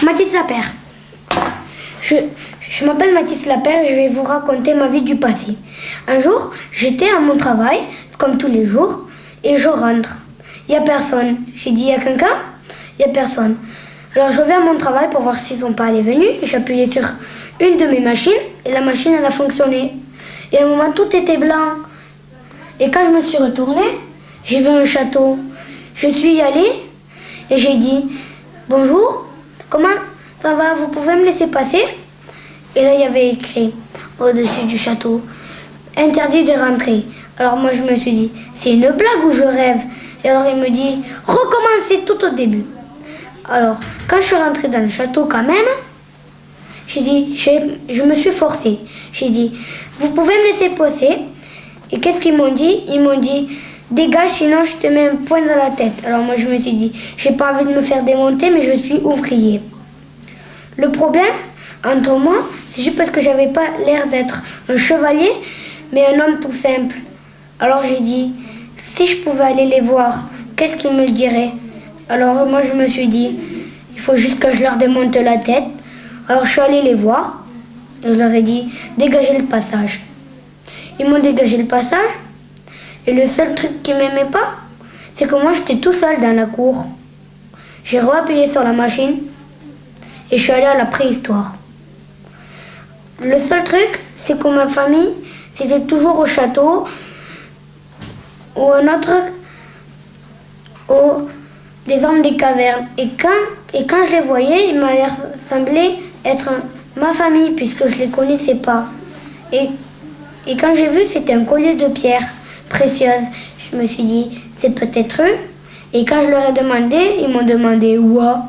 Mathis Lapère. Je m'appelle Mathis Lapère et je vais vous raconter ma vie du passé. Un jour, j'étais à mon travail, comme tous les jours, et je rentre. Il n'y a personne. J'ai dit, il y a quelqu'un? Il n'y a personne. Alors je reviens à mon travail pour voir s'ils sont pas allés venus. J'ai appuyé sur une de mes machines et la machine elle a fonctionné. Et à un moment tout était blanc. Et quand je me suis retournée, j'ai vu un château. Je suis allée et j'ai dit bonjour, comment ça va, vous pouvez me laisser passer? Et là il y avait écrit au-dessus du château interdit de rentrer. Alors moi je me suis dit c'est une blague ou je rêve? Et alors il me dit recommencez tout au début. Alors quand je suis rentrée dans le château quand même, j'ai dit je me suis forcée. J'ai dit vous pouvez me laisser passer. Et qu'est-ce qu'ils m'ont dit? Ils m'ont dit dégage sinon je te mets un poing dans la tête. Alors moi je me suis dit j'ai pas envie de me faire démonter mais je suis ouvrier. Le problème entre moi c'est juste parce que j'avais pas l'air d'être un chevalier mais un homme tout simple. Alors j'ai dit si je pouvais aller les voir, qu'est-ce qu'ils me diraient? Alors moi je me suis dit il faut juste que je leur démonte la tête. Alors je suis allée les voir et je leur ai dit dégagez le passage. Ils m'ont dégagé le passage et le seul truc qu'ils m'aimaient pas, c'est que moi j'étais tout seul dans la cour. J'ai re-appuyé sur la machine et je suis allée à la préhistoire. Le seul truc, c'est que ma famille, c'était toujours au château ou un autre des hommes des cavernes. Et quand je les voyais, ils m'avaient semblé être ma famille puisque je les connaissais pas. Et quand j'ai vu, c'était un collier de pierres précieuses. Je me suis dit, c'est peut-être eux. Et quand je leur ai demandé, ils m'ont demandé « Ouah ».